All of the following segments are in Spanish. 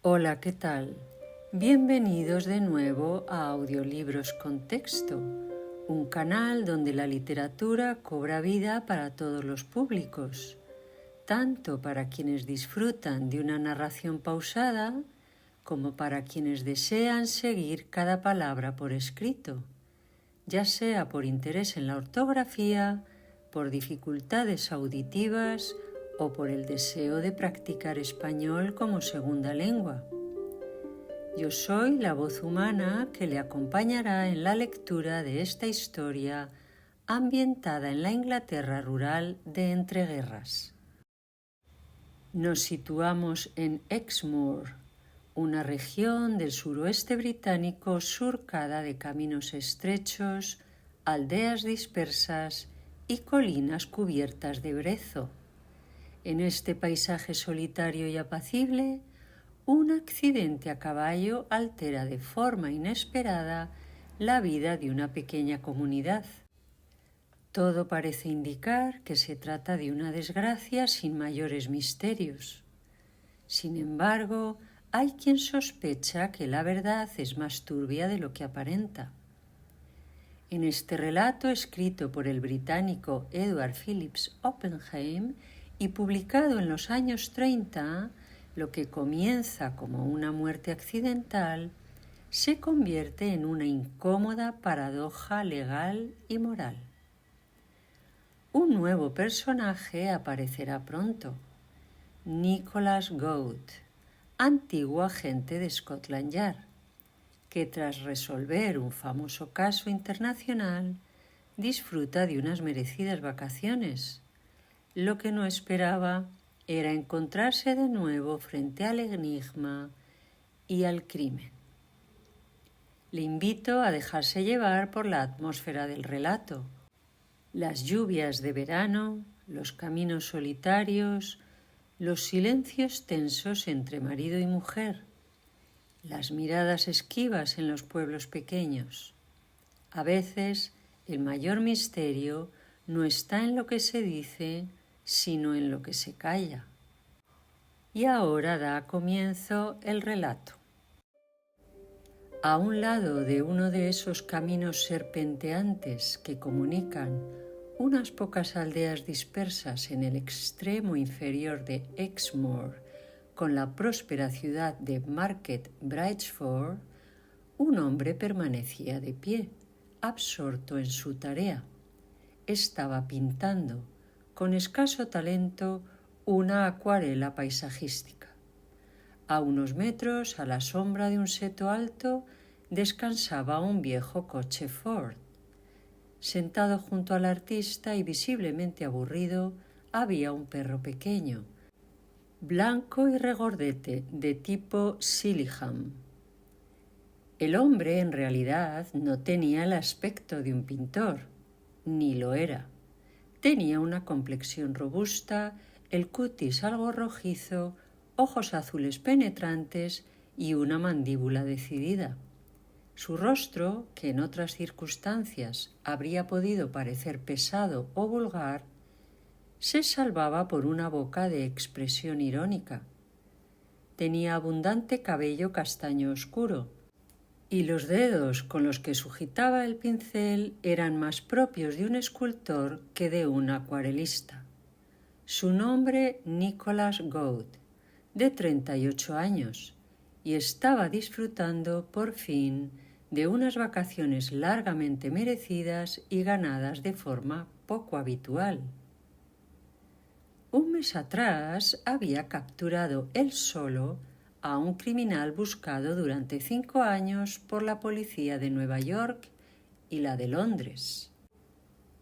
Hola, ¿qué tal? Bienvenidos de nuevo a Audiolibros con Texto, un canal donde la literatura cobra vida para todos los públicos, tanto para quienes disfrutan de una narración pausada como para quienes desean seguir cada palabra por escrito, ya sea por interés en la ortografía, por dificultades auditivas o por el deseo de practicar español como segunda lengua. Yo soy la voz humana que le acompañará en la lectura de esta historia ambientada en la Inglaterra rural de entreguerras. Nos situamos en Exmoor, una región del suroeste británico surcada de caminos estrechos, aldeas dispersas y colinas cubiertas de brezo. En este paisaje solitario y apacible, un accidente a caballo altera de forma inesperada la vida de una pequeña comunidad. Todo parece indicar que se trata de una desgracia sin mayores misterios. Sin embargo, hay quien sospecha que la verdad es más turbia de lo que aparenta. En este relato, escrito por el británico Edward Phillips Oppenheim y publicado en los años 30, lo que comienza como una muerte accidental se convierte en una incómoda paradoja legal y moral. Un nuevo personaje aparecerá pronto, Nicholas Goad, antiguo agente de Scotland Yard, que tras resolver un famoso caso internacional disfruta de unas merecidas vacaciones. Lo que no esperaba era encontrarse de nuevo frente al enigma y al crimen. Le invito a dejarse llevar por la atmósfera del relato. Las lluvias de verano, los caminos solitarios, los silencios tensos entre marido y mujer, las miradas esquivas en los pueblos pequeños. A veces el mayor misterio no está en lo que se dice, sino en lo que se calla. Y ahora da comienzo el relato. A un lado de uno de esos caminos serpenteantes que comunican unas pocas aldeas dispersas en el extremo inferior de Exmoor con la próspera ciudad de Market Bridgeford, un hombre permanecía de pie, absorto en su tarea. Estaba pintando, con escaso talento, una acuarela paisajística. A unos metros, a la sombra de un seto alto, descansaba un viejo coche Ford. Sentado junto al artista y visiblemente aburrido, había un perro pequeño, blanco y regordete, de tipo Sillingham. El hombre, en realidad, no tenía el aspecto de un pintor, ni lo era. Tenía una complexión robusta, el cutis algo rojizo, ojos azules penetrantes y una mandíbula decidida. Su rostro, que en otras circunstancias habría podido parecer pesado o vulgar, se salvaba por una boca de expresión irónica. Tenía abundante cabello castaño oscuro, y los dedos con los que sujetaba el pincel eran más propios de un escultor que de un acuarelista. Su nombre, Nicholas Goad, de 38 años, y estaba disfrutando, por fin, de unas vacaciones largamente merecidas y ganadas de forma poco habitual. Un mes atrás había capturado él solo a un criminal buscado durante 5 años por la policía de Nueva York y la de Londres.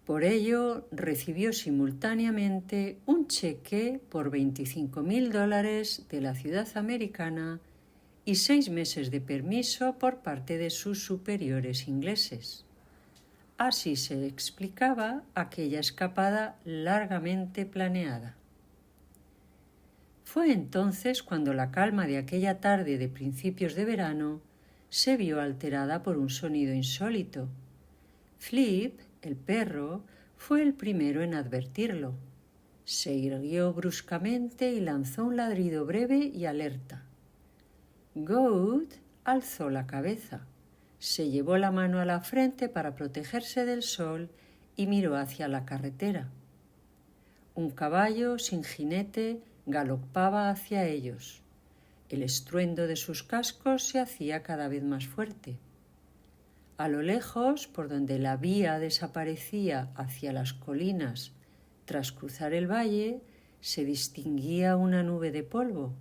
Por ello, recibió simultáneamente un cheque por $25,000 de la ciudad americana y 6 meses de permiso por parte de sus superiores ingleses. Así se explicaba aquella escapada largamente planeada. Fue entonces cuando la calma de aquella tarde de principios de verano se vio alterada por un sonido insólito. Flip, el perro, fue el primero en advertirlo. Se irguió bruscamente y lanzó un ladrido breve y alerta. Goat alzó la cabeza, se llevó la mano a la frente para protegerse del sol y miró hacia la carretera. Un caballo sin jinete galopaba hacia ellos. El estruendo de sus cascos se hacía cada vez más fuerte. A lo lejos, por donde la vía desaparecía hacia las colinas tras cruzar el valle, se distinguía una nube de polvo.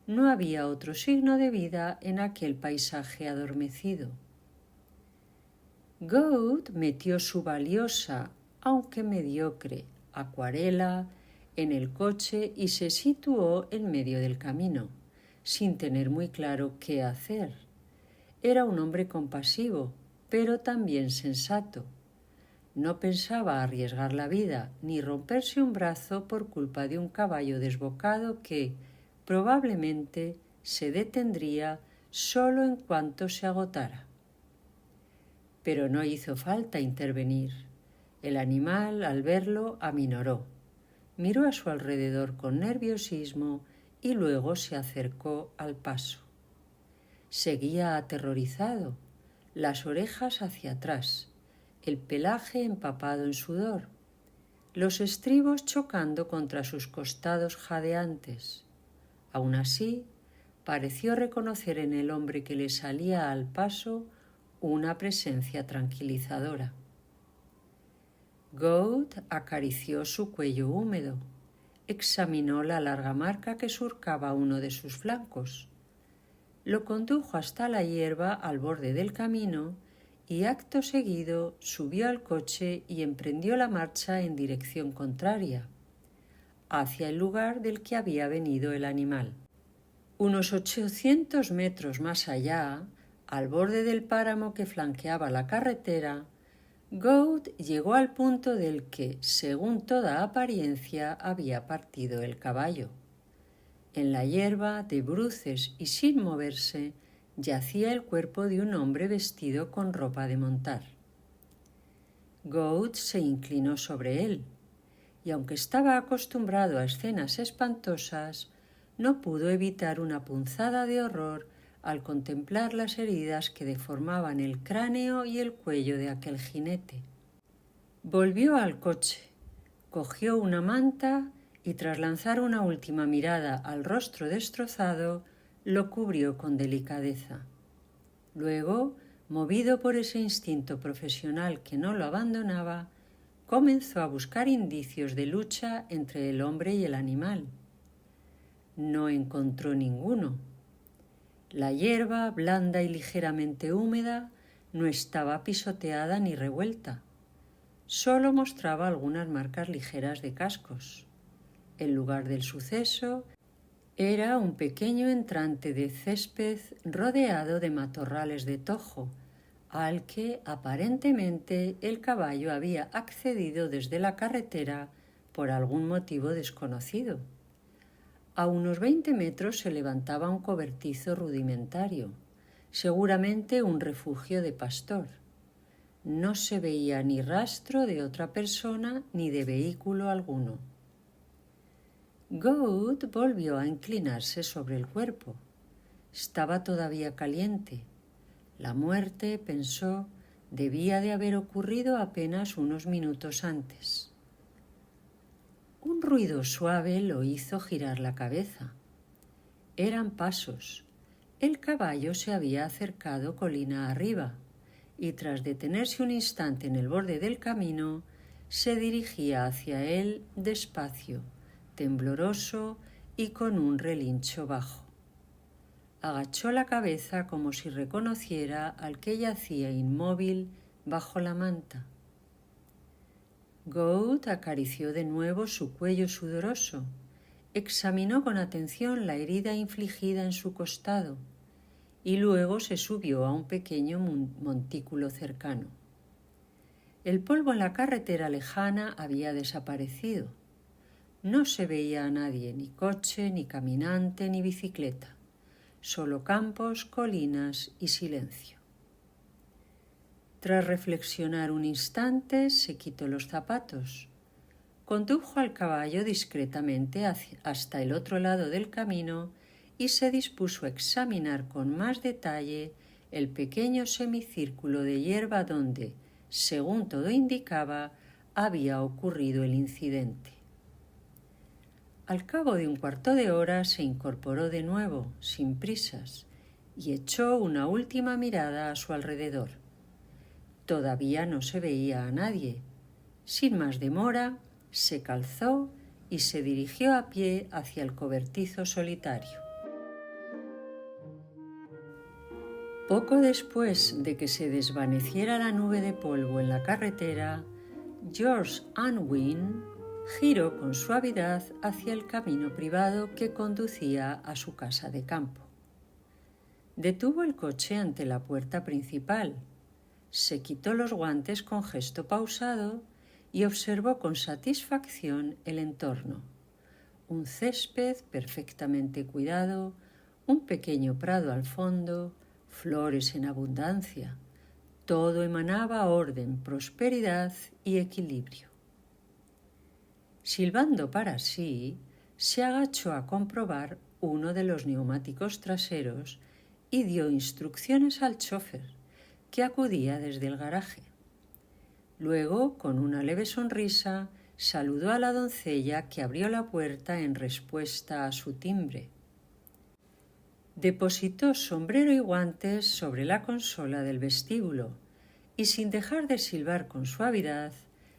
No había otro signo de vida en aquel paisaje adormecido. Goat metió su valiosa, aunque mediocre, acuarela en el coche y se situó en medio del camino, sin tener muy claro qué hacer. Era un hombre compasivo, pero también sensato. No pensaba arriesgar la vida ni romperse un brazo por culpa de un caballo desbocado que, probablemente, se detendría solo en cuanto se agotara. Pero no hizo falta intervenir. El animal, al verlo, aminoró. Miró a su alrededor con nerviosismo y luego se acercó al paso. Seguía aterrorizado, las orejas hacia atrás, el pelaje empapado en sudor, los estribos chocando contra sus costados jadeantes. Aún así, pareció reconocer en el hombre que le salía al paso una presencia tranquilizadora. Goat acarició su cuello húmedo, examinó la larga marca que surcaba uno de sus flancos. Lo condujo hasta la hierba al borde del camino y acto seguido subió al coche y emprendió la marcha en dirección contraria, hacia el lugar del que había venido el animal. Unos 800 metros más allá, al borde del páramo que flanqueaba la carretera, Goat llegó al punto del que, según toda apariencia, había partido el caballo. En la hierba, de bruces y sin moverse, yacía el cuerpo de un hombre vestido con ropa de montar. Goat se inclinó sobre él, y aunque estaba acostumbrado a escenas espantosas, no pudo evitar una punzada de horror al contemplar las heridas que deformaban el cráneo y el cuello de aquel jinete. Volvió al coche, cogió una manta y tras lanzar una última mirada al rostro destrozado, lo cubrió con delicadeza. Luego, movido por ese instinto profesional que no lo abandonaba, comenzó a buscar indicios de lucha entre el hombre y el animal. No encontró ninguno. La hierba, blanda y ligeramente húmeda, no estaba pisoteada ni revuelta. Solo mostraba algunas marcas ligeras de cascos. El lugar del suceso era un pequeño entrante de césped rodeado de matorrales de tojo, al que aparentemente el caballo había accedido desde la carretera por algún motivo desconocido. A unos 20 metros se levantaba un cobertizo rudimentario, seguramente un refugio de pastor. No se veía ni rastro de otra persona ni de vehículo alguno. Goat volvió a inclinarse sobre el cuerpo. Estaba todavía caliente. La muerte, pensó, debía de haber ocurrido apenas unos minutos antes. Un ruido suave lo hizo girar la cabeza. Eran pasos. El caballo se había acercado colina arriba y tras detenerse un instante en el borde del camino, se dirigía hacia él despacio, tembloroso y con un relincho bajo. Agachó la cabeza como si reconociera al que yacía inmóvil bajo la manta. Goat acarició de nuevo su cuello sudoroso, examinó con atención la herida infligida en su costado y luego se subió a un pequeño montículo cercano. El polvo en la carretera lejana había desaparecido. No se veía a nadie, ni coche, ni caminante, ni bicicleta. Solo campos, colinas y silencio. Tras reflexionar un instante, se quitó los zapatos. Condujo al caballo discretamente hasta el otro lado del camino y se dispuso a examinar con más detalle el pequeño semicírculo de hierba donde, según todo indicaba, había ocurrido el incidente. Al cabo de un cuarto de hora se incorporó de nuevo, sin prisas, y echó una última mirada a su alrededor. Todavía no se veía a nadie. Sin más demora, se calzó y se dirigió a pie hacia el cobertizo solitario. Poco después de que se desvaneciera la nube de polvo en la carretera, George Unwin giró con suavidad hacia el camino privado que conducía a su casa de campo. Detuvo el coche ante la puerta principal, se quitó los guantes con gesto pausado y observó con satisfacción el entorno. Un césped perfectamente cuidado, un pequeño prado al fondo, flores en abundancia. Todo emanaba orden, prosperidad y equilibrio. Silbando para sí, se agachó a comprobar uno de los neumáticos traseros y dio instrucciones al chofer, que acudía desde el garaje. Luego, con una leve sonrisa, saludó a la doncella que abrió la puerta en respuesta a su timbre. Depositó sombrero y guantes sobre la consola del vestíbulo y, sin dejar de silbar con suavidad,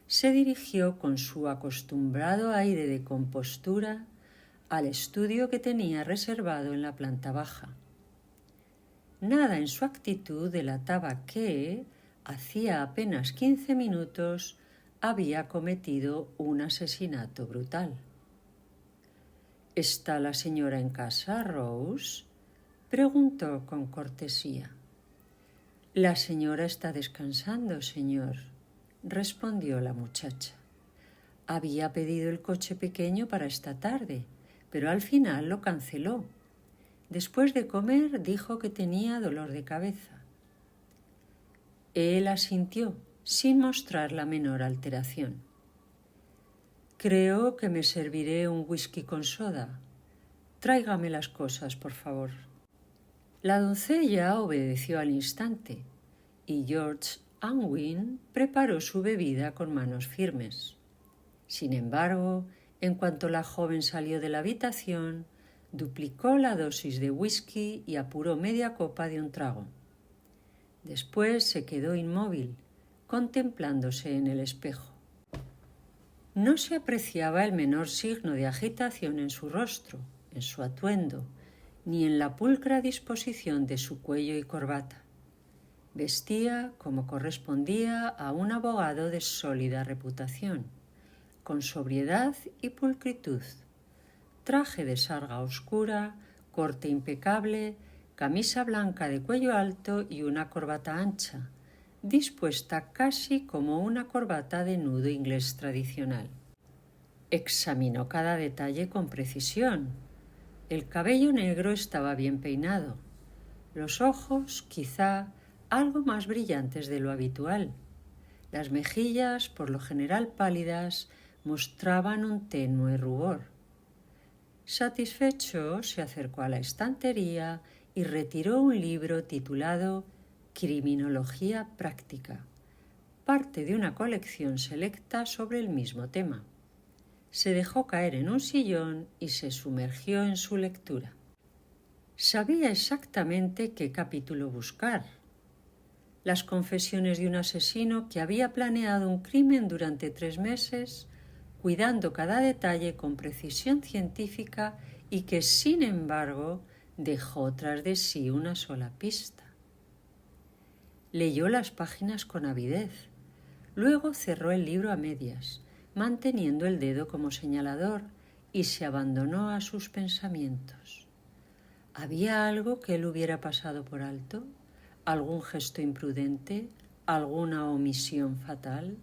se dirigió con su acostumbrado aire de compostura al estudio que tenía reservado en la planta baja. Nada en su actitud delataba que, hacía apenas 15 minutos, había cometido un asesinato brutal. ¿Está la señora en casa, Rose?, preguntó con cortesía. La señora está descansando, señor, respondió la muchacha. Había pedido el coche pequeño para esta tarde, pero al final lo canceló. Después de comer dijo que tenía dolor de cabeza. Él asintió, sin mostrar la menor alteración. Creo que me serviré un whisky con soda. Tráigame las cosas, por favor. La doncella obedeció al instante y George Unwin preparó su bebida con manos firmes. Sin embargo, en cuanto la joven salió de la habitación, duplicó la dosis de whisky y apuró media copa de un trago. Después se quedó inmóvil, contemplándose en el espejo. No se apreciaba el menor signo de agitación en su rostro, en su atuendo, ni en la pulcra disposición de su cuello y corbata. Vestía como correspondía a un abogado de sólida reputación, con sobriedad y pulcritud. Traje de sarga oscura, corte impecable, camisa blanca de cuello alto y una corbata ancha, dispuesta casi como una corbata de nudo inglés tradicional. Examinó cada detalle con precisión. El cabello negro estaba bien peinado, los ojos, quizá, algo más brillantes de lo habitual. Las mejillas, por lo general pálidas, mostraban un tenue rubor. Satisfecho, se acercó a la estantería y retiró un libro titulado Criminología práctica, parte de una colección selecta sobre el mismo tema. Se dejó caer en un sillón y se sumergió en su lectura. Sabía exactamente qué capítulo buscar. Las confesiones de un asesino que había planeado un crimen durante 3 meses, cuidando cada detalle con precisión científica y que, sin embargo, dejó tras de sí una sola pista. Leyó las páginas con avidez. Luego cerró el libro a medias, manteniendo el dedo como señalador, y se abandonó a sus pensamientos. ¿Había algo que él hubiera pasado por alto? ¿Algún gesto imprudente? ¿Alguna omisión fatal?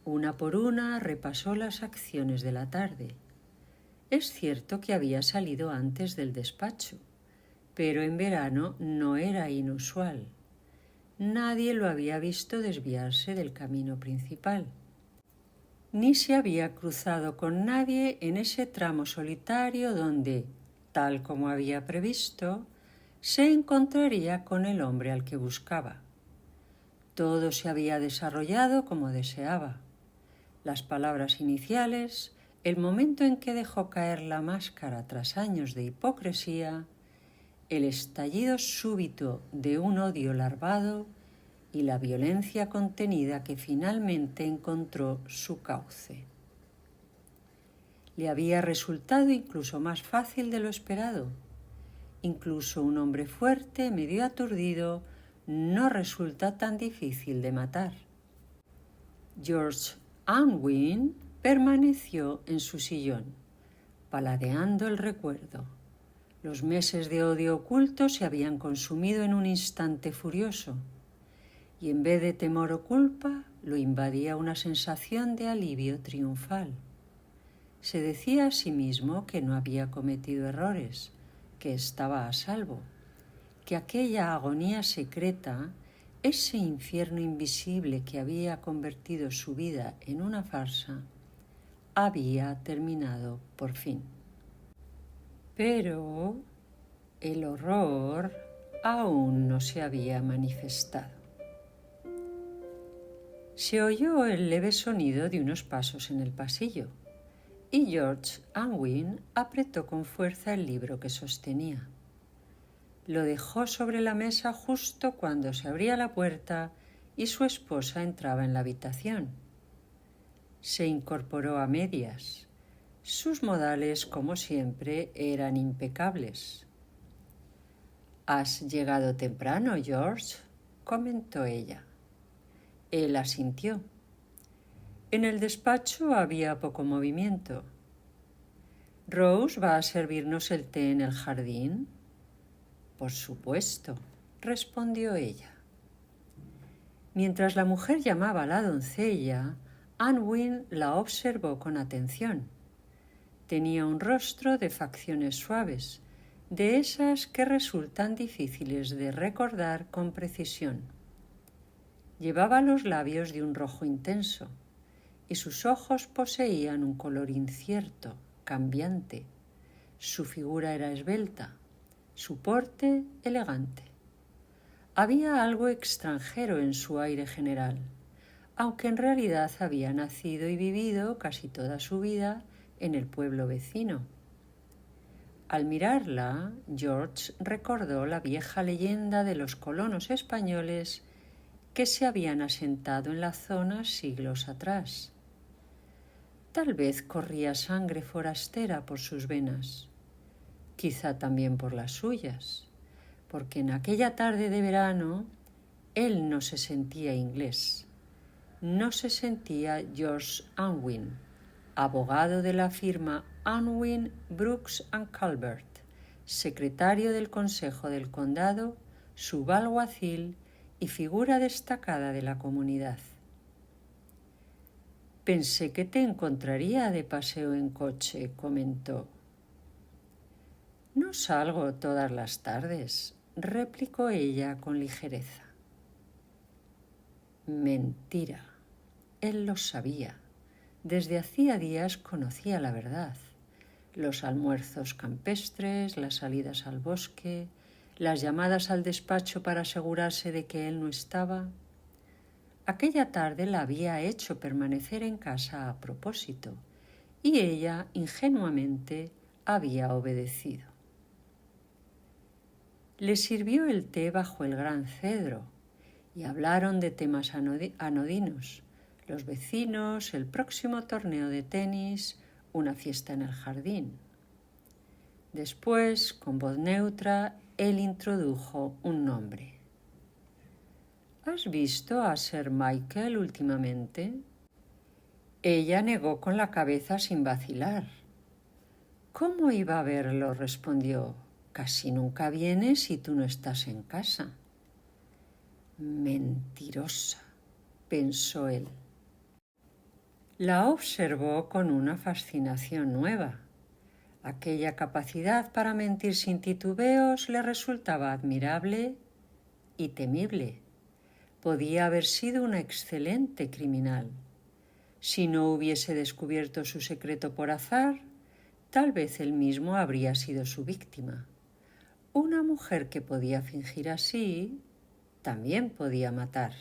Una por una repasó las acciones de la tarde. Es cierto que había salido antes del despacho, pero en verano no era inusual. Nadie lo había visto desviarse del camino principal, ni se había cruzado con nadie en ese tramo solitario donde, tal como había previsto, se encontraría con el hombre al que buscaba. Todo se había desarrollado como deseaba. Las palabras iniciales, el momento en que dejó caer la máscara tras años de hipocresía, el estallido súbito de un odio larvado y la violencia contenida que finalmente encontró su cauce. Le había resultado incluso más fácil de lo esperado. Incluso un hombre fuerte, medio aturdido, no resulta tan difícil de matar. George Unwin permaneció en su sillón, paladeando el recuerdo. Los meses de odio oculto se habían consumido en un instante furioso, y en vez de temor o culpa, lo invadía una sensación de alivio triunfal. Se decía a sí mismo que no había cometido errores, que estaba a salvo, que aquella agonía secreta, ese infierno invisible que había convertido su vida en una farsa, había terminado por fin. Pero el horror aún no se había manifestado. Se oyó el leve sonido de unos pasos en el pasillo, y George Unwin apretó con fuerza el libro que sostenía. Lo dejó sobre la mesa justo cuando se abría la puerta y su esposa entraba en la habitación. Se incorporó a medias. Sus modales, como siempre, eran impecables. «¿Has llegado temprano, George?», comentó ella. Él asintió. En el despacho había poco movimiento. «¿Rose va a servirnos el té en el jardín?». «Por supuesto», respondió ella. Mientras la mujer llamaba a la doncella, Unwin la observó con atención. Tenía un rostro de facciones suaves, de esas que resultan difíciles de recordar con precisión. Llevaba los labios de un rojo intenso, y sus ojos poseían un color incierto, cambiante. Su figura era esbelta, su porte elegante. Había algo extranjero en su aire general, aunque en realidad había nacido y vivido casi toda su vida en el pueblo vecino. Al mirarla, George recordó la vieja leyenda de los colonos españoles que se habían asentado en la zona siglos atrás. Tal vez corría sangre forastera por sus venas, quizá también por las suyas, porque en aquella tarde de verano él no se sentía inglés, no se sentía George Unwin, abogado de la firma Unwin, Brooks and Calvert, secretario del Consejo del Condado, subalguacil y figura destacada de la comunidad. «Pensé que te encontraría de paseo en coche», comentó. «No salgo todas las tardes», replicó ella con ligereza. Mentira. Él lo sabía. Desde hacía días conocía la verdad. Los almuerzos campestres, las salidas al bosque, las llamadas al despacho para asegurarse de que él no estaba. Aquella tarde la había hecho permanecer en casa a propósito, y ella, ingenuamente, había obedecido. Le sirvió el té bajo el gran cedro, y hablaron de temas anodinos, los vecinos, el próximo torneo de tenis, una fiesta en el jardín. Después, con voz neutra, él introdujo un nombre. «¿Has visto a Sir Michael últimamente?». Ella negó con la cabeza sin vacilar. «¿Cómo iba a verlo?», respondió. «Casi nunca viene si tú no estás en casa». Mentirosa, pensó él. La observó con una fascinación nueva. Aquella capacidad para mentir sin titubeos le resultaba admirable y temible. Podía haber sido una excelente criminal. Si no hubiese descubierto su secreto por azar, Tal vez él mismo habría sido su víctima. Una mujer que podía fingir así, también podía matar.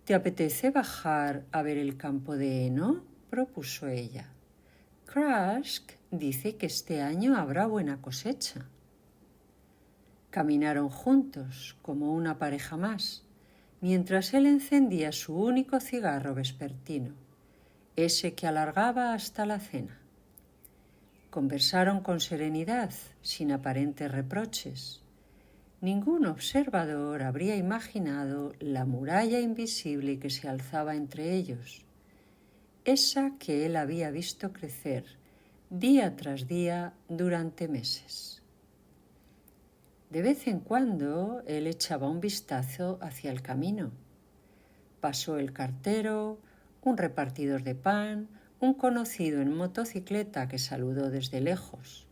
¿Te apetece bajar a ver el campo de heno?, propuso ella. Crask dice que este año habrá buena cosecha. Caminaron juntos, como una pareja más, mientras él encendía su único cigarro vespertino, ese que alargaba hasta la cena. Conversaron con serenidad, sin aparentes reproches. Ningún observador habría imaginado la muralla invisible que se alzaba entre ellos, esa que él había visto crecer día tras día durante meses. De vez en cuando él echaba un vistazo hacia el camino. Pasó el cartero, un repartidor de pan, un conocido en motocicleta que saludó desde lejos.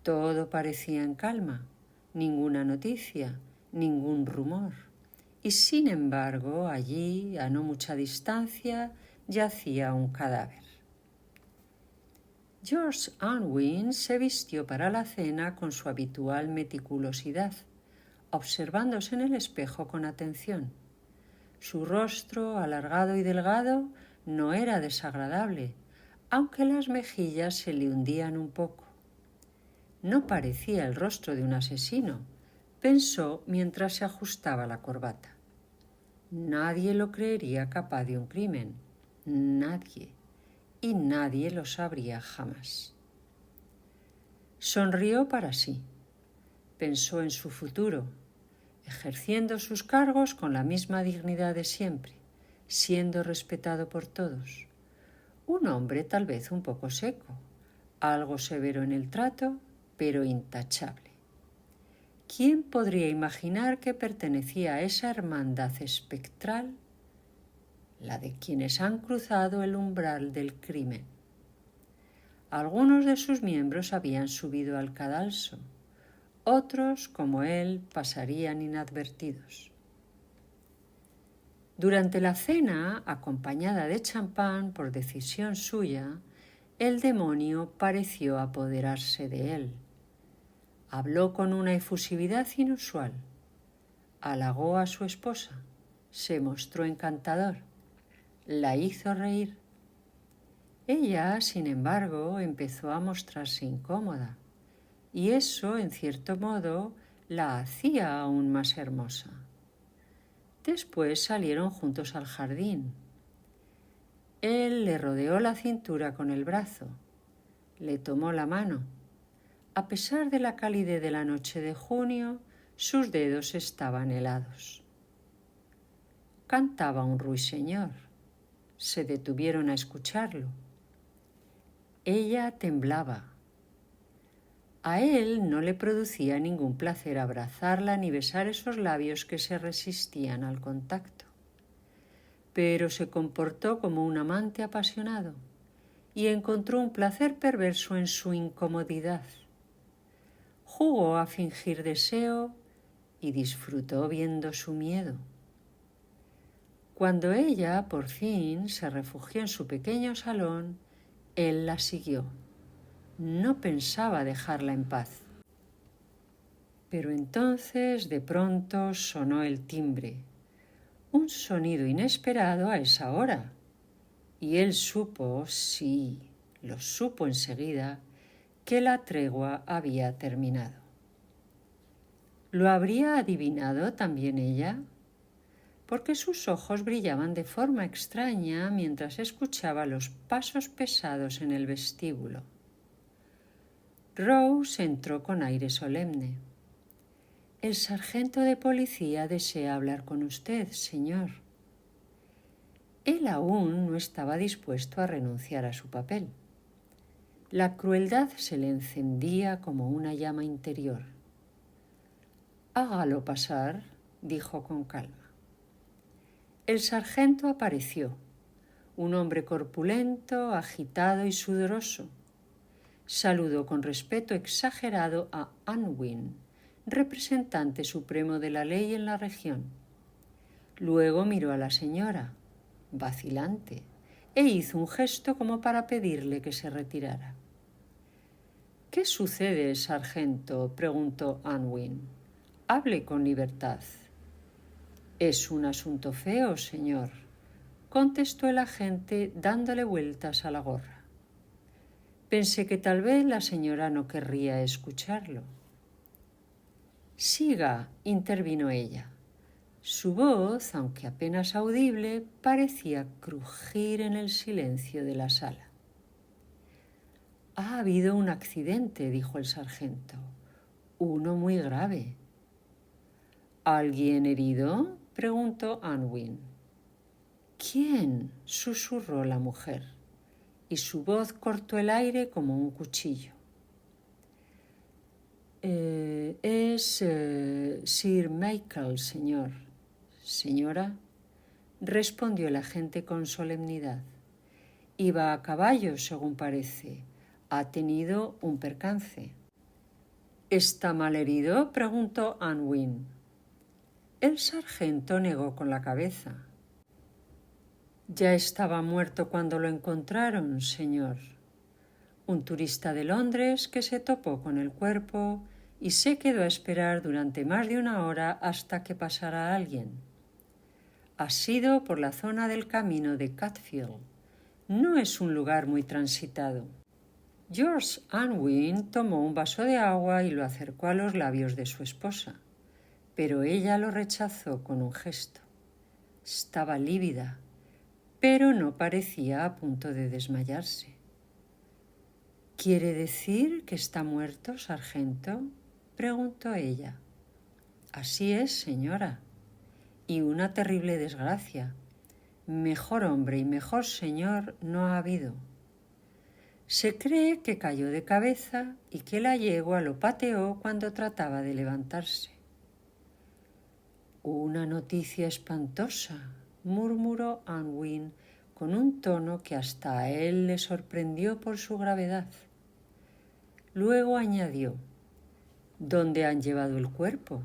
Todo parecía en calma, ninguna noticia, ningún rumor. Y sin embargo, allí, a no mucha distancia, yacía un cadáver. George Unwin se vistió para la cena con su habitual meticulosidad, observándose en el espejo con atención. Su rostro, alargado y delgado, no era desagradable, aunque las mejillas se le hundían un poco. No parecía el rostro de un asesino, pensó mientras se ajustaba la corbata. Nadie lo creería capaz de un crimen, nadie, y nadie lo sabría jamás. Sonrió para sí, pensó en su futuro, ejerciendo sus cargos con la misma dignidad de siempre, siendo respetado por todos. Un hombre tal vez un poco seco, algo severo en el trato, pero intachable. ¿Quién podría imaginar que pertenecía a esa hermandad espectral, la de quienes han cruzado el umbral del crimen? Algunos de sus miembros habían subido al cadalso, otros, como él, pasarían inadvertidos. Durante la cena, acompañada de champán por decisión suya, el demonio pareció apoderarse de él. Habló con una efusividad inusual, halagó a su esposa, se mostró encantador, la hizo reír. Ella, sin embargo, empezó a mostrarse incómoda, y eso, en cierto modo, la hacía aún más hermosa. Después salieron juntos al jardín. Él le rodeó la cintura con el brazo, le tomó la mano. A pesar de la calidez de la noche de junio, sus dedos estaban helados. Cantaba un ruiseñor. Se detuvieron a escucharlo. Ella temblaba. A él no le producía ningún placer abrazarla ni besar esos labios que se resistían al contacto. Pero se comportó como un amante apasionado y encontró un placer perverso en su incomodidad. Jugó a fingir deseo y disfrutó viendo su miedo. Cuando ella, por fin, se refugió en su pequeño salón, él la siguió. No pensaba dejarla en paz. Pero entonces, de pronto, sonó el timbre. Un sonido inesperado a esa hora. Y él supo, sí, lo supo enseguida, que la tregua había terminado. ¿Lo habría adivinado también ella? Porque sus ojos brillaban de forma extraña mientras escuchaba los pasos pesados en el vestíbulo. Rose entró con aire solemne. «El sargento de policía desea hablar con usted, señor». Él aún no estaba dispuesto a renunciar a su papel. La crueldad se le encendía como una llama interior. «Hágalo pasar», dijo con calma. El sargento apareció, un hombre corpulento, agitado y sudoroso. Saludó con respeto exagerado a Unwin, representante supremo de la ley en la región. Luego miró a la señora, vacilante, e hizo un gesto como para pedirle que se retirara. ¿Qué sucede, sargento?, preguntó Unwin. Hable con libertad. Es un asunto feo, señor, contestó el agente dándole vueltas a la gorra. Pensé que tal vez la señora no querría escucharlo. Siga, intervino ella. Su voz, aunque apenas audible, parecía crujir en el silencio de la sala. Ha habido un accidente, dijo el sargento. Uno muy grave. ¿Alguien herido?, preguntó Unwin. ¿Quién?, susurró la mujer, y su voz cortó el aire como un cuchillo. Sir Michael, señor. Señora, respondió el agente con solemnidad. Iba a caballo, según parece. Ha tenido un percance. ¿Está mal herido?, preguntó Unwin. El sargento negó con la cabeza. Ya estaba muerto cuando lo encontraron, señor. Un turista de Londres que se topó con el cuerpo y se quedó a esperar durante más de una hora hasta que pasara alguien. Ha sido por la zona del camino de Catfield. No es un lugar muy transitado. George Unwin tomó un vaso de agua y lo acercó a los labios de su esposa, pero ella lo rechazó con un gesto. Estaba lívida, pero no parecía a punto de desmayarse. ¿Quiere decir que está muerto, sargento?, preguntó ella. Así es, señora. Y una terrible desgracia. Mejor hombre y mejor señor no ha habido. Se cree que cayó de cabeza y que la yegua lo pateó cuando trataba de levantarse. Una noticia espantosa, murmuró Unwin con un tono que hasta a él le sorprendió por su gravedad. Luego añadió: ¿Dónde han llevado el cuerpo?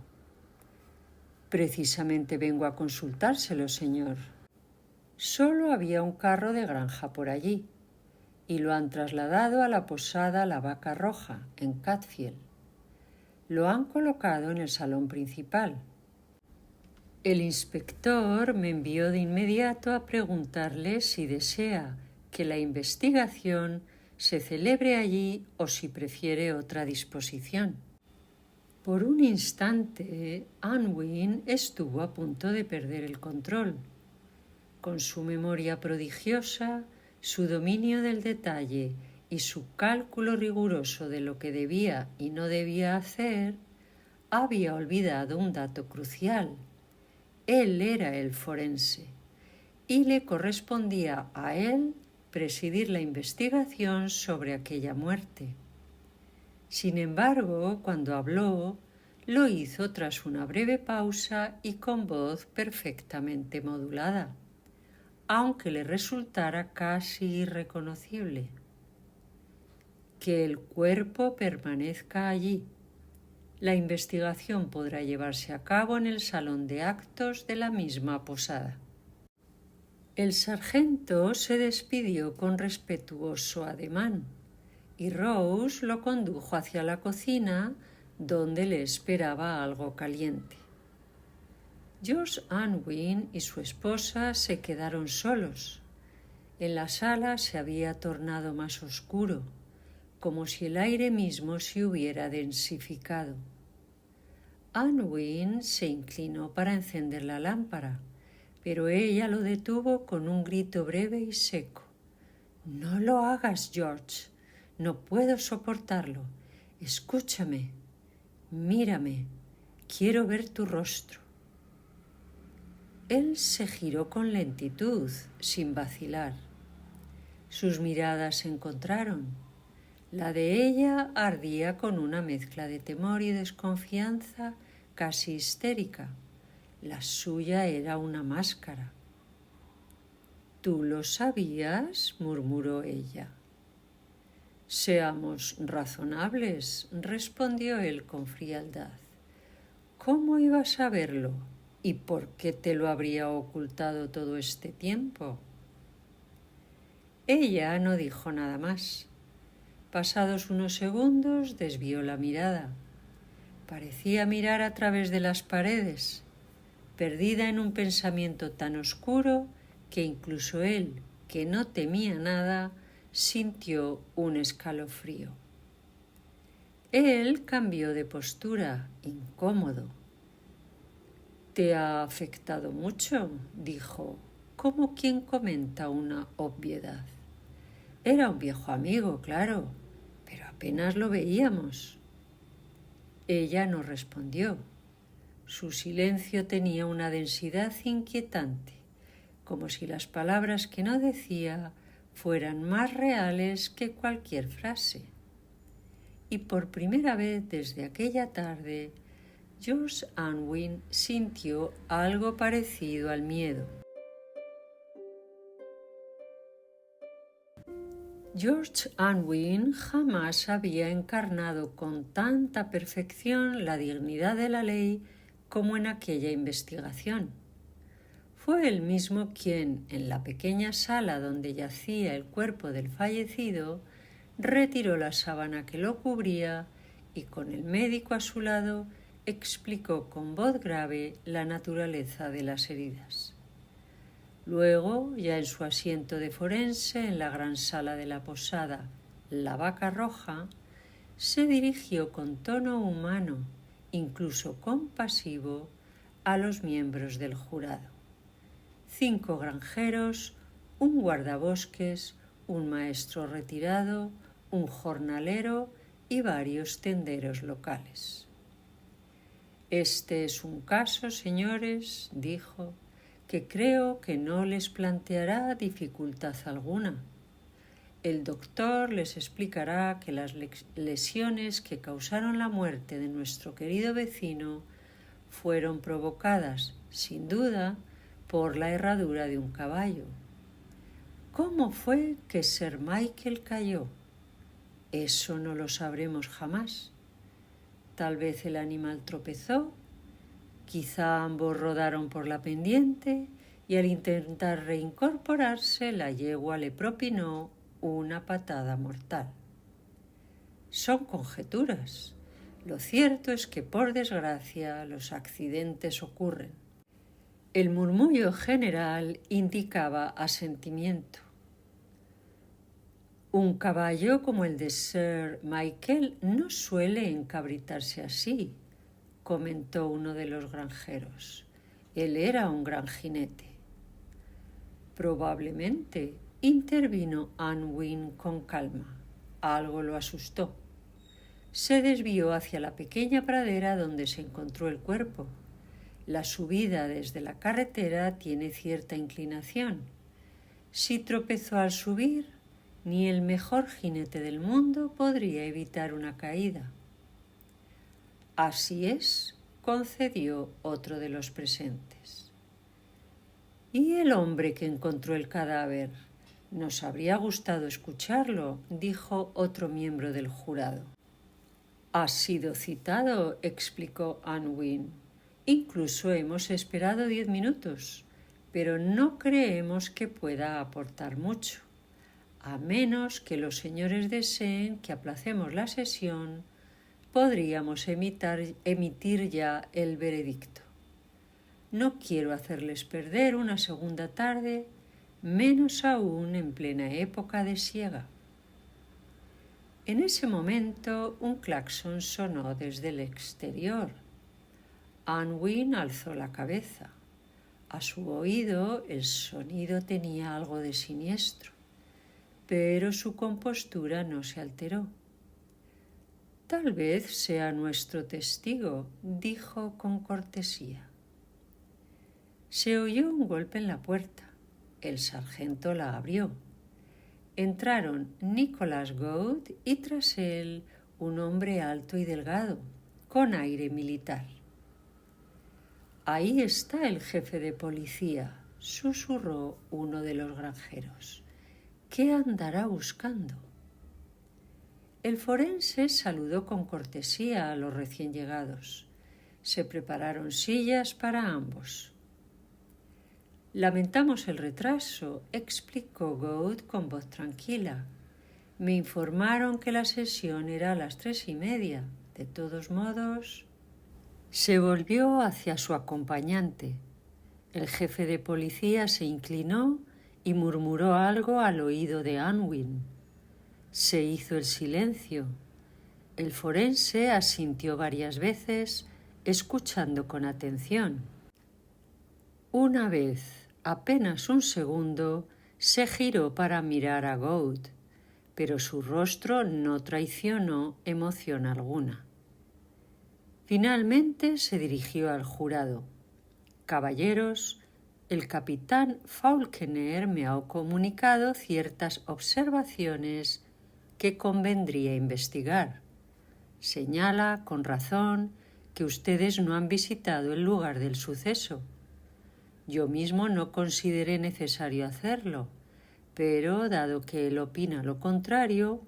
Precisamente vengo a consultárselo, señor. Solo había un carro de granja por allí y lo han trasladado a la posada La Vaca Roja, en Catfield. Lo han colocado en el salón principal. El inspector me envió de inmediato a preguntarle si desea que la investigación se celebre allí o si prefiere otra disposición. Por un instante, Unwin estuvo a punto de perder el control. Con su memoria prodigiosa, su dominio del detalle y su cálculo riguroso de lo que debía y no debía hacer, había olvidado un dato crucial. Él era el forense y le correspondía a él presidir la investigación sobre aquella muerte. Sin embargo, cuando habló, lo hizo tras una breve pausa y con voz perfectamente modulada, aunque le resultara casi irreconocible. Que el cuerpo permanezca allí. La investigación podrá llevarse a cabo en el salón de actos de la misma posada. El sargento se despidió con respetuoso ademán y Rose lo condujo hacia la cocina, donde le esperaba algo caliente. George Unwin y su esposa se quedaron solos. En la sala se había tornado más oscuro, como si el aire mismo se hubiera densificado. Unwin se inclinó para encender la lámpara, pero ella lo detuvo con un grito breve y seco. «No lo hagas, George. No puedo soportarlo. Escúchame. Mírame. Quiero ver tu rostro». Él se giró con lentitud, sin vacilar. Sus miradas se encontraron. La de ella ardía con una mezcla de temor y desconfianza casi histérica. La suya era una máscara. «¿Tú lo sabías?», murmuró ella. «Seamos razonables», respondió él con frialdad. «¿Cómo iba a saberlo? ¿Y por qué te lo habría ocultado todo este tiempo?». Ella no dijo nada más. Pasados unos segundos desvió la mirada. Parecía mirar a través de las paredes, perdida en un pensamiento tan oscuro que incluso él, que no temía nada, sintió un escalofrío. Él cambió de postura, incómodo. «¿Te ha afectado mucho?», dijo, como quien comenta una obviedad. Era un viejo amigo, claro, pero apenas lo veíamos. Ella no respondió. Su silencio tenía una densidad inquietante, como si las palabras que no decía fueran más reales que cualquier frase. Y por primera vez desde aquella tarde, George Unwin sintió algo parecido al miedo. George Unwin jamás había encarnado con tanta perfección la dignidad de la ley como en aquella investigación. Fue él mismo quien, en la pequeña sala donde yacía el cuerpo del fallecido, retiró la sábana que lo cubría y, con el médico a su lado, explicó con voz grave la naturaleza de las heridas. Luego, ya en su asiento de forense en la gran sala de la posada La Vaca Roja, se dirigió con tono humano, incluso compasivo, a los miembros del jurado. 5 granjeros, un guardabosques, un maestro retirado, un jornalero y varios tenderos locales. «Este es un caso, señores», dijo, «que creo que no les planteará dificultad alguna. El doctor les explicará que las lesiones que causaron la muerte de nuestro querido vecino fueron provocadas, sin duda, por la herradura de un caballo. ¿Cómo fue que Sir Michael cayó? Eso no lo sabremos jamás. Tal vez el animal tropezó, quizá ambos rodaron por la pendiente y al intentar reincorporarse la yegua le propinó una patada mortal. Son conjeturas. Lo cierto es que, por desgracia, los accidentes ocurren». El murmullo general indicaba asentimiento. «Un caballo como el de Sir Michael no suele encabritarse así», comentó uno de los granjeros. «Él era un gran jinete». «Probablemente», intervino Unwin con calma. Algo lo asustó. Se desvió hacia la pequeña pradera donde se encontró el cuerpo. La subida desde la carretera tiene cierta inclinación. Si tropezó al subir, ni el mejor jinete del mundo podría evitar una caída. «Así es», concedió otro de los presentes. «¿Y el hombre que encontró el cadáver? Nos habría gustado escucharlo», dijo otro miembro del jurado. «Ha sido citado», explicó Unwin. «Incluso hemos esperado 10 minutos, pero no creemos que pueda aportar mucho, a menos que los señores deseen que aplacemos la sesión. Podríamos emitir ya el veredicto. No quiero hacerles perder una segunda tarde, menos aún en plena época de siega». En ese momento un claxon sonó desde el exterior. Unwin alzó la cabeza. A su oído el sonido tenía algo de siniestro, pero su compostura no se alteró. «Tal vez sea nuestro testigo», dijo con cortesía. Se oyó un golpe en la puerta. El sargento la abrió. Entraron Nicholas Goad y tras él un hombre alto y delgado, con aire militar. «Ahí está el jefe de policía», susurró uno de los granjeros. «¿Qué andará buscando?». El forense saludó con cortesía a los recién llegados. Se prepararon sillas para ambos. «Lamentamos el retraso», explicó Goad con voz tranquila, Me informaron que la sesión era a las 3:30. De todos modos, se volvió hacia su acompañante. El jefe de policía se inclinó y murmuró algo al oído de Unwin. Se hizo el silencio. El forense asintió varias veces, escuchando con atención. Una vez, apenas un segundo, se giró para mirar a Gould, pero su rostro no traicionó emoción alguna. Finalmente se dirigió al jurado. Caballeros, el capitán Faulkner me ha comunicado ciertas observaciones que convendría investigar. Señala, con razón, que ustedes no han visitado el lugar del suceso. Yo mismo no consideré necesario hacerlo, pero dado que él opina lo contrario,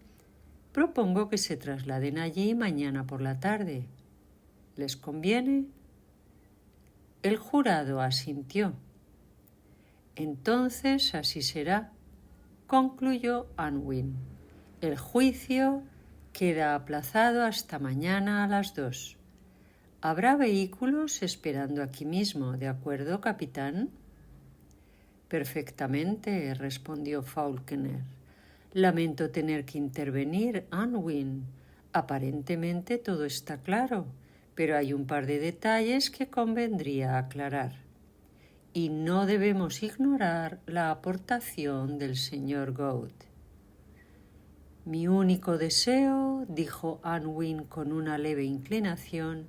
propongo que se trasladen allí mañana por la tarde. ¿Les conviene? El jurado asintió. Entonces así será, concluyó Unwin. El juicio queda aplazado hasta mañana a las 2. Habrá vehículos esperando aquí mismo, ¿de acuerdo, capitán? Perfectamente, respondió Faulkner. Lamento tener que intervenir, Unwin. Aparentemente todo está claro, pero hay un par de detalles que convendría aclarar. Y no debemos ignorar la aportación del señor Gould. Mi único deseo, dijo Unwin con una leve inclinación,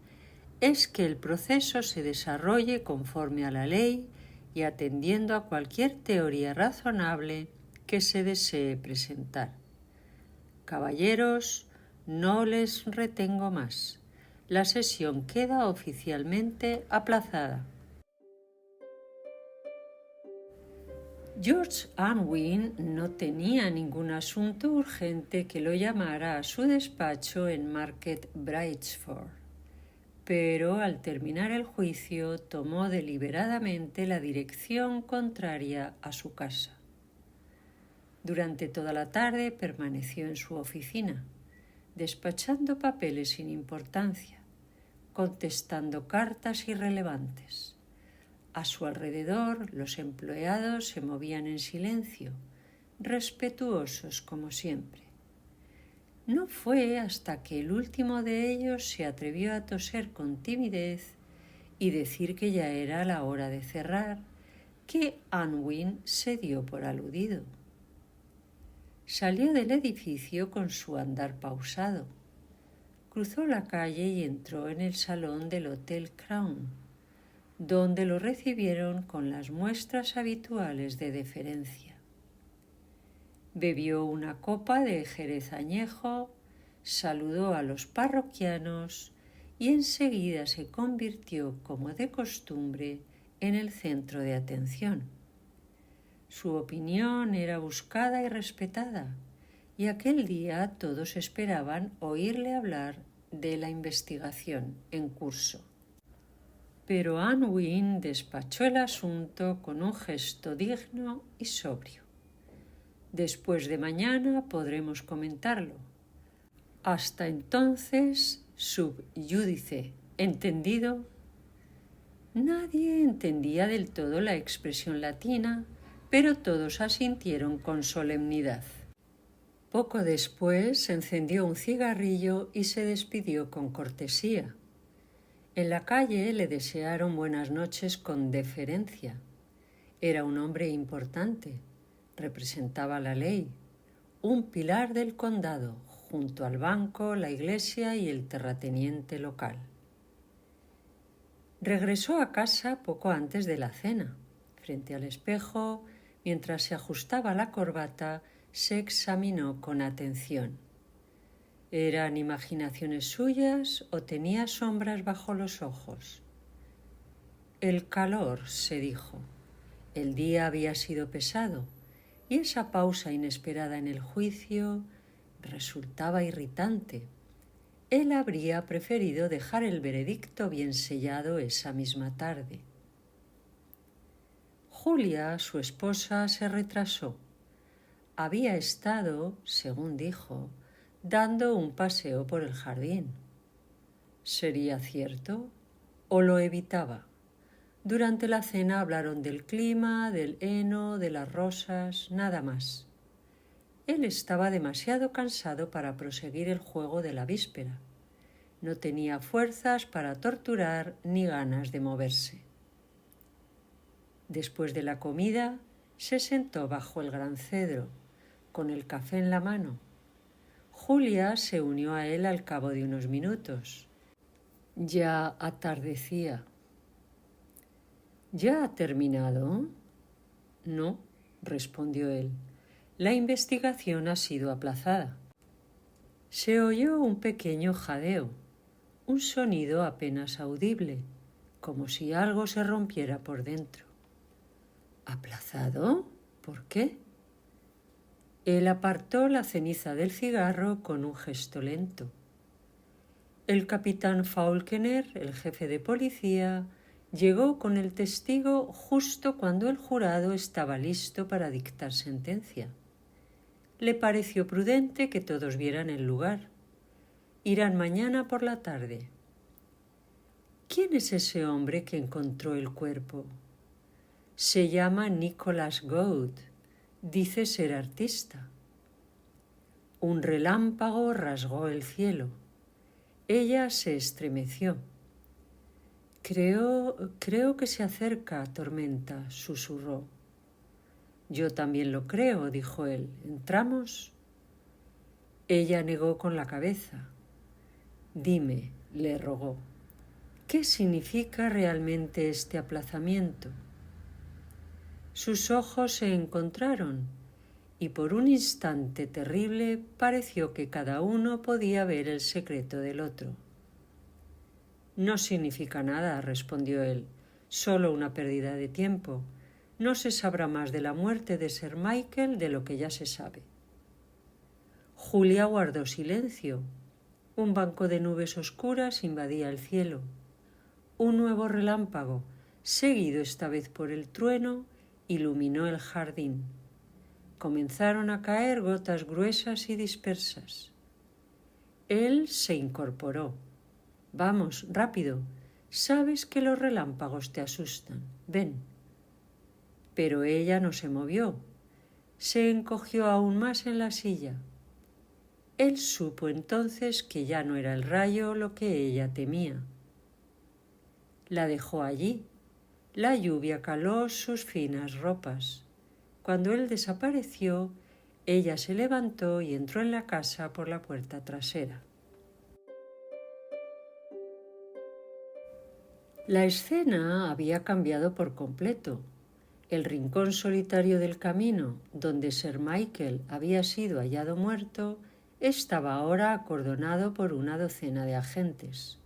es que el proceso se desarrolle conforme a la ley y atendiendo a cualquier teoría razonable que se desee presentar. Caballeros, no les retengo más. La sesión queda oficialmente aplazada. George Unwin no tenía ningún asunto urgente que lo llamara a su despacho en Market Braceforth, pero al terminar el juicio tomó deliberadamente la dirección contraria a su casa. Durante toda la tarde permaneció en su oficina, despachando papeles sin importancia, contestando cartas irrelevantes. A su alrededor los empleados se movían en silencio, respetuosos como siempre. No fue hasta que el último de ellos se atrevió a toser con timidez y decir que ya era la hora de cerrar, que Unwin se dio por aludido. Salió del edificio con su andar pausado. Cruzó la calle y entró en el salón del Hotel Crown, donde lo recibieron con las muestras habituales de deferencia. Bebió una copa de jerez añejo, saludó a los parroquianos y enseguida se convirtió, como de costumbre, en el centro de atención. Su opinión era buscada y respetada, y aquel día todos esperaban oírle hablar de la investigación en curso. Pero Unwin despachó el asunto con un gesto digno y sobrio. Después de mañana podremos comentarlo. Hasta entonces, sub iudice, ¿entendido? Nadie entendía del todo la expresión latina, pero todos asintieron con solemnidad. Poco después encendió un cigarrillo y se despidió con cortesía. En la calle le desearon buenas noches con deferencia. Era un hombre importante, representaba la ley, un pilar del condado, junto al banco, la iglesia y el terrateniente local. Regresó a casa poco antes de la cena. Frente al espejo, mientras se ajustaba la corbata, se examinó con atención. ¿Eran imaginaciones suyas o tenía sombras bajo los ojos? El calor, se dijo. El día había sido pesado y esa pausa inesperada en el juicio resultaba irritante. Él habría preferido dejar el veredicto bien sellado esa misma tarde. Julia, su esposa, se retrasó. había estado, según dijo, dando un paseo por el jardín. ¿Sería cierto o lo evitaba? Durante la cena hablaron del clima, del heno, de las rosas, nada más. Él estaba demasiado cansado para proseguir el juego de la víspera. No tenía fuerzas para torturar ni ganas de moverse. Después de la comida, se sentó bajo el gran cedro, con el café en la mano. Julia se unió a él al cabo de unos minutos. Ya atardecía. ¿Ya ha terminado? No, respondió él. La investigación ha sido aplazada. Se oyó un pequeño jadeo, un sonido apenas audible, como si algo se rompiera por dentro. ¿Aplazado? ¿Por qué? Él apartó la ceniza del cigarro con un gesto lento. El capitán Faulkner, el jefe de policía, llegó con el testigo justo cuando el jurado estaba listo para dictar sentencia. Le pareció prudente que todos vieran el lugar. Irán mañana por la tarde. ¿Quién es ese hombre que encontró el cuerpo? Se llama Nicholas Gould. Dice ser artista. Un relámpago rasgó el cielo. Ella se estremeció. Creo que se acerca tormenta, susurró. Yo también lo creo, dijo él. ¿Entramos? Ella negó con la cabeza. Dime, le rogó, ¿qué significa realmente este aplazamiento? Sus ojos se encontraron y por un instante terrible pareció que cada uno podía ver el secreto del otro. No significa nada, respondió él, solo una pérdida de tiempo. No se sabrá más de la muerte de Sir Michael de lo que ya se sabe. Julia guardó silencio. Un banco de nubes oscuras invadía el cielo. Un nuevo relámpago, seguido esta vez por el trueno, iluminó el jardín. Comenzaron a caer gotas gruesas y dispersas. Él se incorporó. Vamos, rápido. Sabes que los relámpagos te asustan. Ven. Pero ella no se movió. Se encogió aún más en la silla. Él supo entonces que ya no era el rayo lo que ella temía. La dejó allí. La lluvia caló sus finas ropas. Cuando él desapareció, ella se levantó y entró en la casa por la puerta trasera. La escena había cambiado por completo. El rincón solitario del camino, donde Sir Michael había sido hallado muerto, estaba ahora acordonado por una docena de agentes.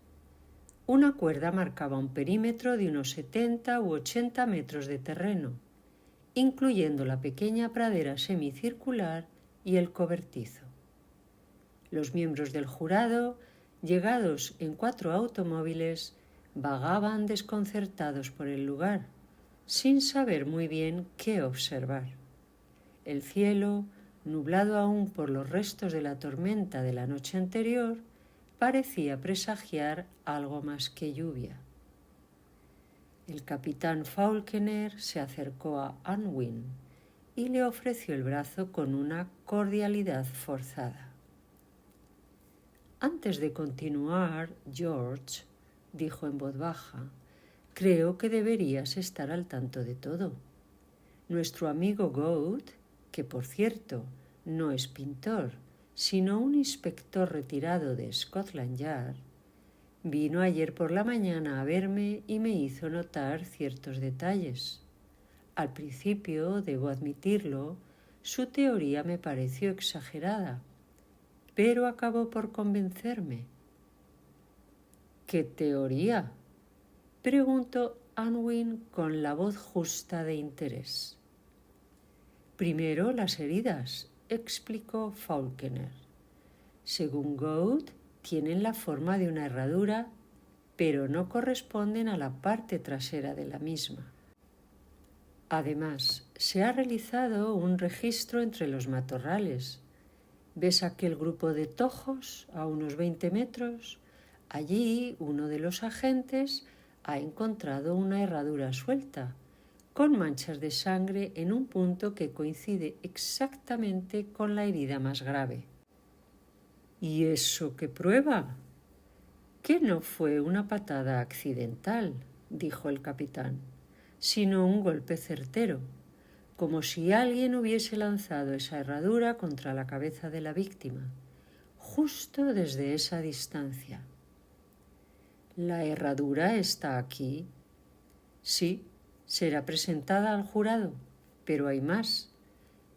Una cuerda marcaba un perímetro de unos 70 u 80 metros de terreno, incluyendo la pequeña pradera semicircular y el cobertizo. Los miembros del jurado, llegados en 4 automóviles, vagaban desconcertados por el lugar, sin saber muy bien qué observar. El cielo, nublado aún por los restos de la tormenta de la noche anterior, parecía presagiar algo más que lluvia. El capitán Faulkner se acercó a Unwin y le ofreció el brazo con una cordialidad forzada. Antes de continuar, George, dijo en voz baja, creo que deberías estar al tanto de todo. Nuestro amigo Gould, que por cierto no es pintor, sino un inspector retirado de Scotland Yard, vino ayer por la mañana a verme y me hizo notar ciertos detalles. Al principio, debo admitirlo, su teoría me pareció exagerada, pero acabó por convencerme. ¿Qué teoría? Preguntó Unwin con la voz justa de interés. Primero las heridas, explicó Faulkner. Según Gould, tienen la forma de una herradura, pero no corresponden a la parte trasera de la misma. Además, se ha realizado un registro entre los matorrales. ¿Ves aquel grupo de tojos a unos 20 metros? Allí uno de los agentes ha encontrado una herradura suelta, con manchas de sangre en un punto que coincide exactamente con la herida más grave. ¿Y eso qué prueba? Que no fue una patada accidental, dijo el capitán, sino un golpe certero, como si alguien hubiese lanzado esa herradura contra la cabeza de la víctima, justo desde esa distancia. ¿La herradura está aquí? Sí, será presentada al jurado, pero hay más.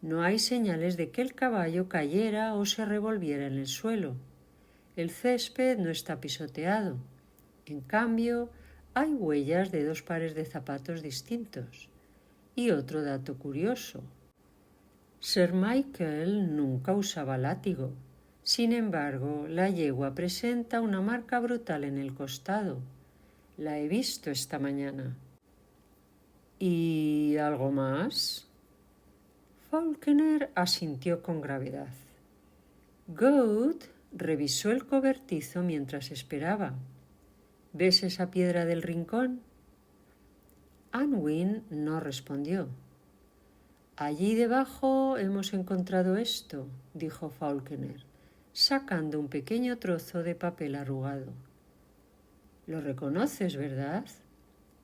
No hay señales de que el caballo cayera o se revolviera en el suelo. El césped no está pisoteado. En cambio, hay huellas de 2 pares de zapatos distintos. Y otro dato curioso. Sir Michael nunca usaba látigo. Sin embargo, la yegua presenta una marca brutal en el costado. La he visto esta mañana. ¿Y algo más? Falconer asintió con gravedad. Goat revisó el cobertizo mientras esperaba. ¿Ves esa piedra del rincón? Anwin no respondió. Allí debajo hemos encontrado esto, dijo Falconer, sacando un pequeño trozo de papel arrugado. Lo reconoces, ¿verdad?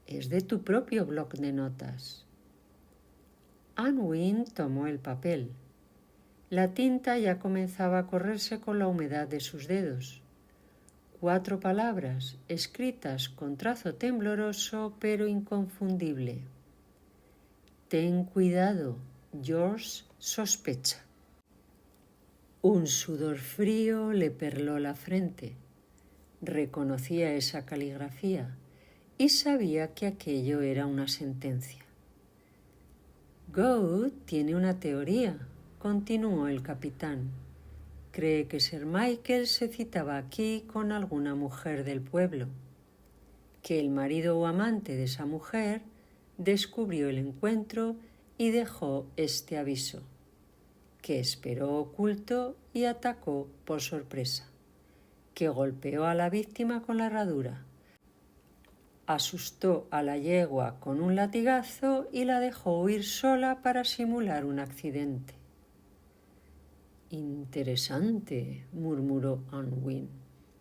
Es de tu propio bloc de notas. Anwin tomó el papel. La tinta ya comenzaba a correrse con la humedad de sus dedos. 4 palabras, escritas con trazo tembloroso pero inconfundible. Ten cuidado, George sospecha. Un sudor frío le perló la frente. Reconocía esa caligrafía y sabía que aquello era una sentencia. Goat tiene una teoría, continuó el capitán. Cree que Sir Michael se citaba aquí con alguna mujer del pueblo, que el marido o amante de esa mujer descubrió el encuentro y dejó este aviso, que esperó oculto y atacó por sorpresa, que golpeó a la víctima con la herradura, asustó a la yegua con un latigazo y la dejó huir sola para simular un accidente. Interesante, murmuró Anwin.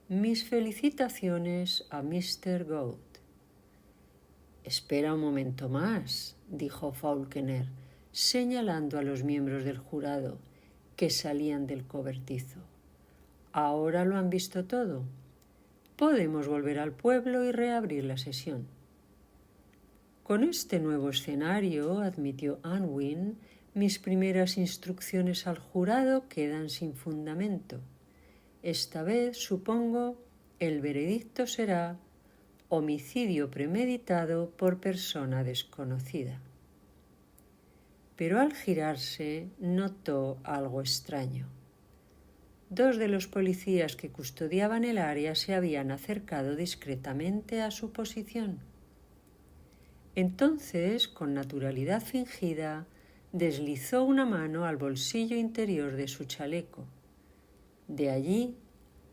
Mis felicitaciones a Mr. Goat. Espera un momento más, dijo Falconer, señalando a los miembros del jurado que salían del cobertizo. Ahora lo han visto todo. Podemos volver al pueblo y reabrir la sesión. Con este nuevo escenario, admitió Anwin, mis primeras instrucciones al jurado quedan sin fundamento. Esta vez, supongo, el veredicto será homicidio premeditado por persona desconocida. Pero al girarse notó algo extraño. 2 de los policías que custodiaban el área se habían acercado discretamente a su posición. Entonces, con naturalidad fingida, deslizó una mano al bolsillo interior de su chaleco, de allí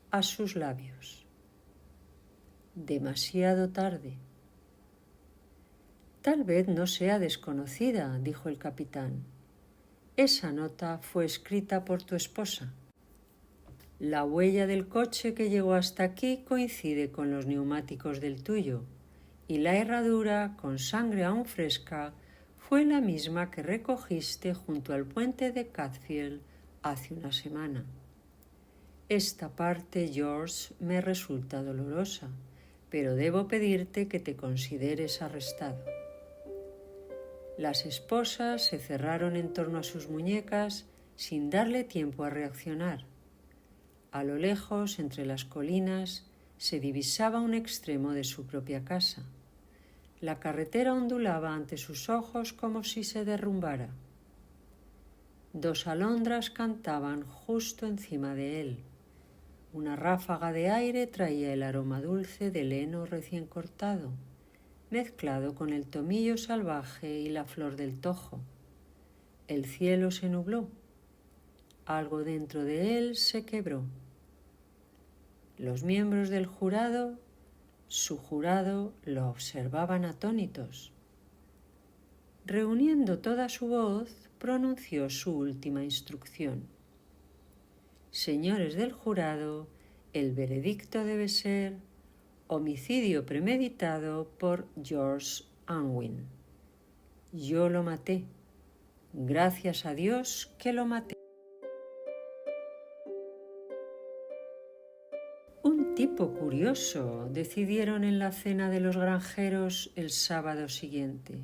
a sus labios. Demasiado tarde. Tal vez no sea desconocida, dijo el capitán. Esa nota fue escrita por tu esposa. La huella del coche que llegó hasta aquí coincide con los neumáticos del tuyo, y la herradura, con sangre aún fresca, fue la misma que recogiste junto al puente de Catfield hace una semana. Esta parte, George, me resulta dolorosa, pero debo pedirte que te consideres arrestado. Las esposas se cerraron en torno a sus muñecas sin darle tiempo a reaccionar. A lo lejos, entre las colinas, se divisaba un extremo de su propia casa. La carretera ondulaba ante sus ojos como si se derrumbara. 2 alondras cantaban justo encima de él. Una ráfaga de aire traía el aroma dulce del heno recién cortado. mezclado con el tomillo salvaje y la flor del tojo. El cielo se nubló. Algo dentro de él se quebró. Los miembros del jurado, su jurado, lo observaban atónitos. Reuniendo toda su voz, pronunció su última instrucción. Señores del jurado, el veredicto debe ser homicidio premeditado por George Unwin. Yo lo maté. Gracias a Dios que lo maté. Un tipo curioso, decidieron en la cena de los granjeros el sábado siguiente.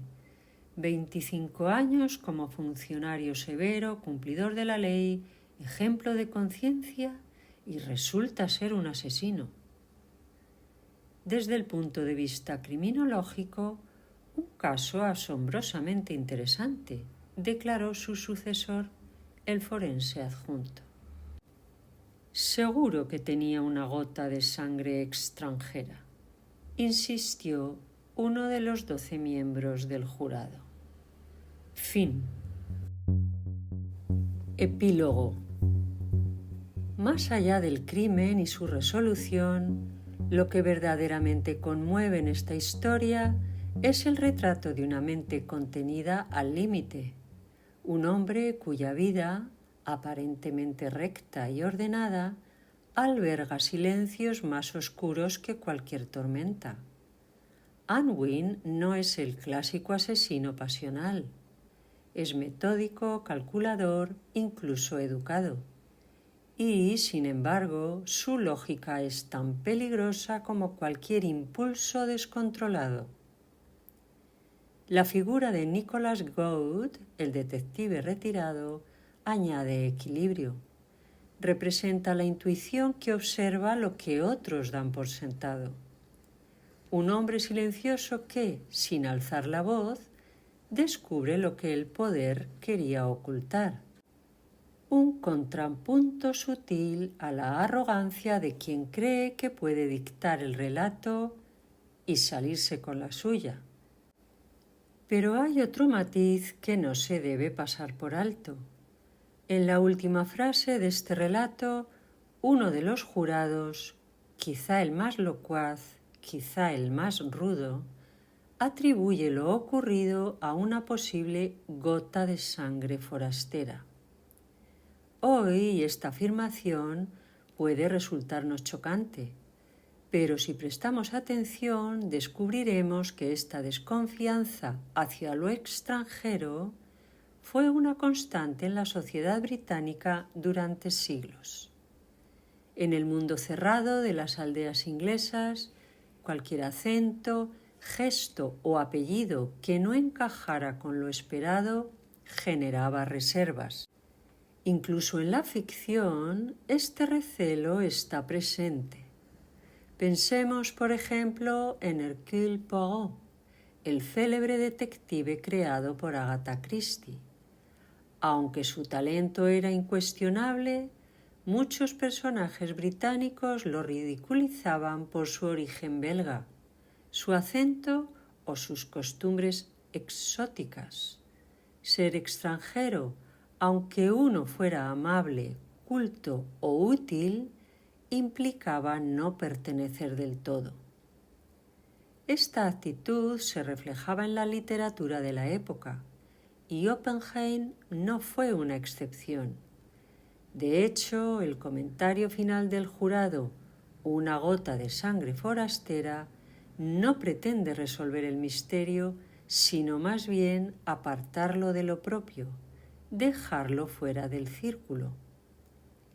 25 años como funcionario severo, cumplidor de la ley, ejemplo de conciencia, y resulta ser un asesino. Desde el punto de vista criminológico, un caso asombrosamente interesante, declaró su sucesor, el forense adjunto. Seguro que tenía una gota de sangre extranjera, insistió uno de los 12 miembros del jurado. Fin. Epílogo. Más allá del crimen y su resolución, lo que verdaderamente conmueve en esta historia es el retrato de una mente contenida al límite, un hombre cuya vida, aparentemente recta y ordenada, alberga silencios más oscuros que cualquier tormenta. Unwin no es el clásico asesino pasional. Es metódico, calculador, incluso educado. Y, sin embargo, su lógica es tan peligrosa como cualquier impulso descontrolado. La figura de Nicholas Gould, el detective retirado, añade equilibrio. Representa la intuición que observa lo que otros dan por sentado. Un hombre silencioso que, sin alzar la voz, descubre lo que el poder quería ocultar. Un contrapunto sutil a la arrogancia de quien cree que puede dictar el relato y salirse con la suya. Pero hay otro matiz que no se debe pasar por alto. En la última frase de este relato, uno de los jurados, quizá el más locuaz, quizá el más rudo, atribuye lo ocurrido a una posible gota de sangre forastera. Hoy esta afirmación puede resultarnos chocante, pero si prestamos atención descubriremos que esta desconfianza hacia lo extranjero fue una constante en la sociedad británica durante siglos. En el mundo cerrado de las aldeas inglesas, cualquier acento, gesto o apellido que no encajara con lo esperado generaba reservas. Incluso en la ficción, este recelo está presente. Pensemos, por ejemplo, en Hercule Poirot, el célebre detective creado por Agatha Christie. Aunque su talento era incuestionable, muchos personajes británicos lo ridiculizaban por su origen belga, su acento o sus costumbres exóticas. Ser extranjero, aunque uno fuera amable, culto o útil, implicaba no pertenecer del todo. Esta actitud se reflejaba en la literatura de la época, y Oppenheim no fue una excepción. De hecho, el comentario final del jurado, una gota de sangre forastera, no pretende resolver el misterio, sino más bien apartarlo de lo propio, dejarlo fuera del círculo.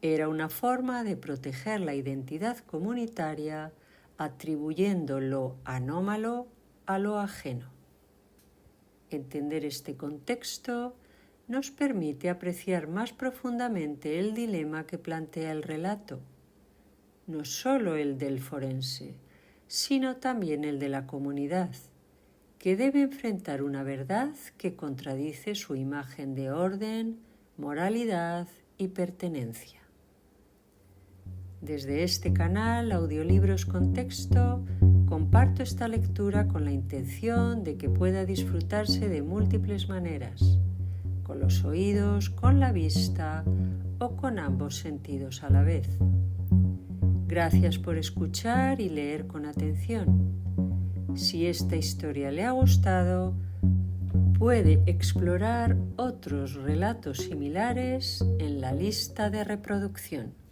Era una forma de proteger la identidad comunitaria, atribuyendo lo anómalo a lo ajeno. Entender este contexto nos permite apreciar más profundamente el dilema que plantea el relato, no solo el del forense, sino también el de la comunidad, que debe enfrentar una verdad que contradice su imagen de orden, moralidad y pertenencia. Desde este canal, Audiolibros con Texto, comparto esta lectura con la intención de que pueda disfrutarse de múltiples maneras, con los oídos, con la vista o con ambos sentidos a la vez. Gracias por escuchar y leer con atención. Si esta historia le ha gustado, puede explorar otros relatos similares en la lista de reproducción.